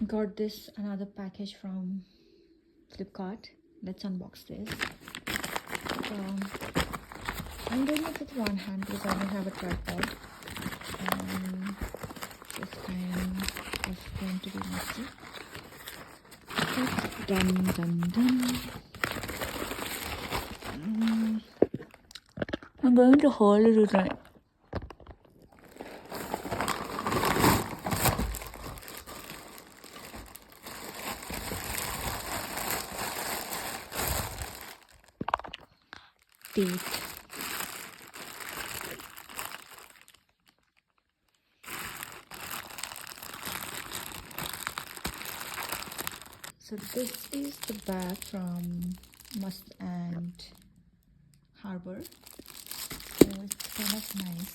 Got this another package from Flipkart. Let's unbox this. um, I'm doing it with one hand because I don't have a tripod. This kind is going to be messy. Dun dun dun. I'm going to hold it tonight. Date. So this is the bag from Mast and Harbour. So it's kind of nice.